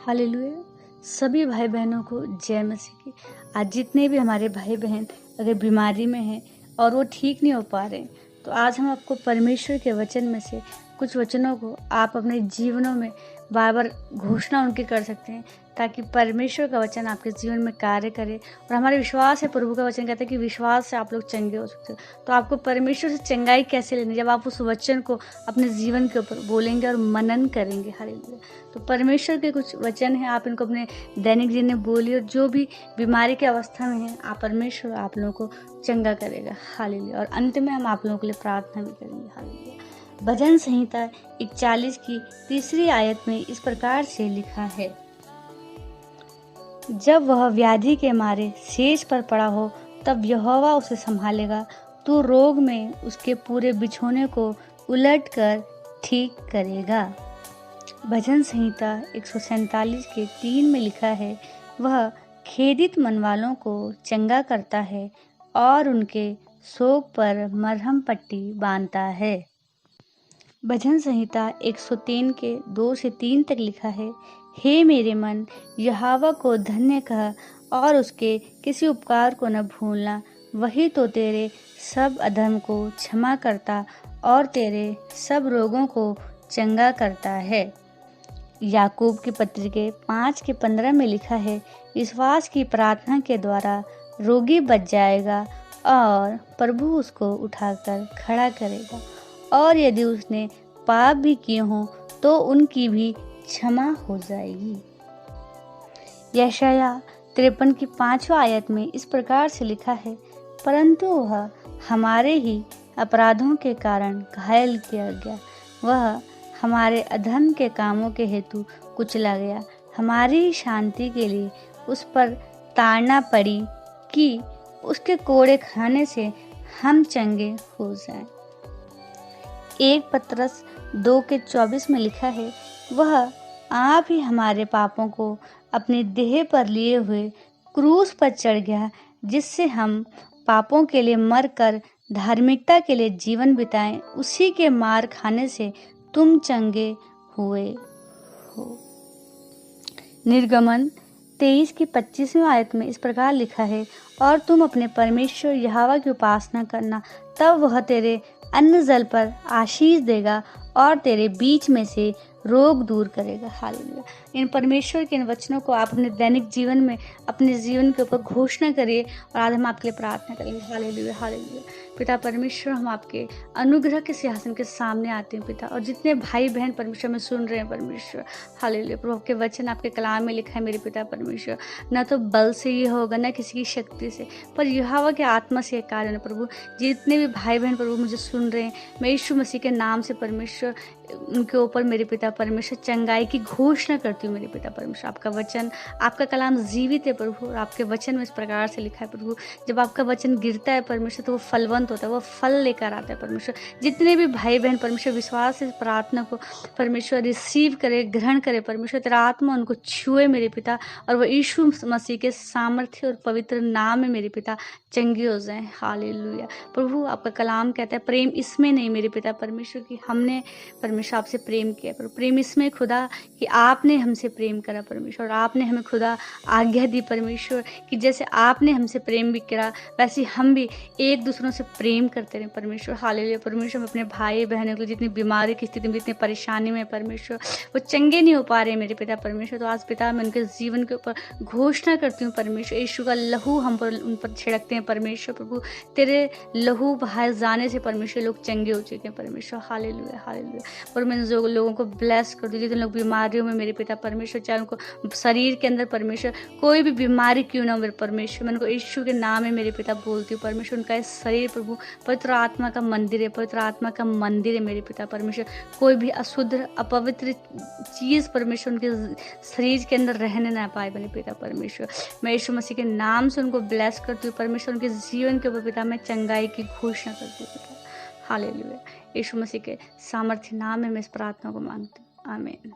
Hallelujah. सभी भाई बहनों को जय मसीह की। आज जितने भी हमारे भाई बहन अगर बीमारी में हैं और वो ठीक नहीं हो पा रहे हैं, तो आज हम आपको परमेश्वर के वचन में से कुछ वचनों को आप अपने जीवनों में बार बार घोषणा उनकी कर सकते हैं, ताकि परमेश्वर का वचन आपके जीवन में कार्य करे। और हमारे विश्वास है, प्रभु का वचन कहता है कि विश्वास से आप लोग चंगे हो सकते हो। तो आपको परमेश्वर से चंगाई कैसे लेनी, जब आप उस वचन को अपने जीवन के ऊपर बोलेंगे और मनन करेंगे। हालेलुया। तो परमेश्वर के कुछ वचन हैं, आप इनको अपने दैनिक जीवन में बोलिए, और जो भी बीमारी की अवस्था में है, आप परमेश्वर आप लोगों को चंगा करेगा। हालेलुया। और अंत में हम आप लोगों के लिए प्रार्थना भी करेंगे। हालेलुया। भजन संहिता 41 की 3री आयत में इस प्रकार से लिखा है, जब वह व्याधि के मारे शेष पर पड़ा हो, तब यहोवा उसे संभालेगा। तू रोग में उसके पूरे बिछोने को उलट कर ठीक करेगा। भजन संहिता 147 के 3 में लिखा है, वह खेदित मन वालों को चंगा करता है और उनके शोक पर मरहम पट्टी बांधता है। भजन संहिता 103 के 2 से 3 तक लिखा है, हे मेरे मन, यहोवा को धन्य कह और उसके किसी उपकार को न भूलना। वही तो तेरे सब अधर्म को क्षमा करता और तेरे सब रोगों को चंगा करता है। याकूब की पत्री के 5 के 15 में लिखा है, विश्वास की प्रार्थना के द्वारा रोगी बच जाएगा और प्रभु उसको उठाकर खड़ा करेगा। और यदि उसने पाप भी किए हों तो उनकी भी क्षमा हो जाएगी। यशायाह 53 की 5वां आयत में इस प्रकार से लिखा है, परंतु वह हमारे ही अपराधों के कारण घायल किया गया, वह हमारे अधर्म के कामों के हेतु कुचला गया, हमारी शांति के लिए उस पर ताड़ना पड़ी कि उसके कोड़े खाने से हम चंगे हो जाएं। 1 पतरस 2 के 24 में लिखा है, वह आप ही हमारे पापों को अपनी देह पर लिए हुए क्रूस पर चढ़ गया, जिससे हम पापों के लिए मरकर धार्मिकता के लिए जीवन बिताएं। उसी के मार खाने से तुम चंगे हुए हो। निर्गमन 23 की 25वीं आयत में इस प्रकार लिखा है, और तुम अपने परमेश्वर यहोवा की उपासना करना, तब वह तेरे अन्न जल पर आशीष देगा और तेरे बीच में से रोग दूर करेगा। हालेलुया। इन परमेश्वर के इन वचनों को आप अपने दैनिक जीवन में अपने जीवन के ऊपर घोषणा करिए, और आज हम आपके लिए प्रार्थना करेंगे। हालेलुया। हालेलुया। पिता परमेश्वर, हम आपके अनुग्रह के सिंहासन के सामने आते हैं पिता, और जितने भाई बहन परमेश्वर में सुन रहे हैं परमेश्वर, हालेलुया प्रभु, आपके वचन आपके कलाम में लिखा है मेरे पिता परमेश्वर, न तो बल से ये होगा न किसी की शक्ति से, पर यहोवा के आत्मा से कारण प्रभु। जितने भी भाई बहन प्रभु मुझे सुन रहे हैं, मैं यीशु मसीह के नाम से परमेश्वर उनके ऊपर मेरे पिता परमेश्वर चंगाई की घोषणा करती हूँ मेरे पिता परमेश्वर। आपका वचन आपका कलाम जीवित है प्रभु, और आपके वचन में इस प्रकार से लिखा है प्रभु, जब आपका वचन गिरता है परमेश्वर तो वो फलवंत होता है, वो फल लेकर आता है परमेश्वर। जितने भी भाई बहन परमेश्वर विश्वास से प्रार्थना को परमेश्वर रिसीव करे, ग्रहण करे परमेश्वर, तेरा आत्मा उनको छुए मेरे पिता, और वो यीशु मसीह के सामर्थ्य और पवित्र नाम में मेरे पिता चंगे हो जाएं। हालेलुया प्रभु, आपका कलाम कहता है प्रेम इसमें नहीं मेरे पिता परमेश्वर की हमने परमेश्वर आपसे प्रेम किया, पर प्रेम इसमें खुदा कि आपने हमसे प्रेम करा परमेश्वर, और आपने हमें खुदा आज्ञा दी परमेश्वर कि जैसे आपने हमसे प्रेम भी करा वैसे हम भी एक दूसरों से प्रेम करते रहे परमेश्वर। हालेलुया परमेश्वर, हम अपने भाई बहनों को जितनी बीमारी की स्थिति में, जितनी परेशानी में परमेश्वर वो चंगे नहीं हो पा रहे मेरे पिता परमेश्वर, तो आज पिता मैं उनके जीवन के ऊपर घोषणा करती हूँ परमेश्वर, यीशु का लहू हम पर उन पर छिड़कते हैं परमेश्वर प्रभु, तेरे लहू बहाए जाने से परमेश्वर लोग चंगे हो चुके हैं परमेश्वर। हालेलुया। हालेलुया। और मैं जो लोगों को ब्लेस कर दूँ, जितने लोग बीमारियों में मेरे पिता परमेश्वर, चाहे उनको शरीर के अंदर परमेश्वर कोई भी बीमारी क्यों ना हो मेरे परमेश्वर, मैं उनको यीशु के नाम में मेरे पिता बोलती हूँ परमेश्वर, उनका इस शरीर प्रभु पवित्र आत्मा का मंदिर है, पवित्र आत्मा का मंदिर है मेरे पिता परमेश्वर। कोई भी अशुद्ध अपवित्र चीज़ परमेश्वर उनके शरीर के अंदर रहने ना पाए मेरे पिता परमेश्वर। मैं यीशु मसीह के नाम से उनको ब्लेस करती हूँ परमेश्वर, उनके जीवन के ऊपर पिता मैं चंगाई की घोषणा करती हूँ पिता। हालेलुया। यीशु मसीह के सामर्थ्य नाम में मैं इस प्रार्थना को मांगती हूँ, आमीन।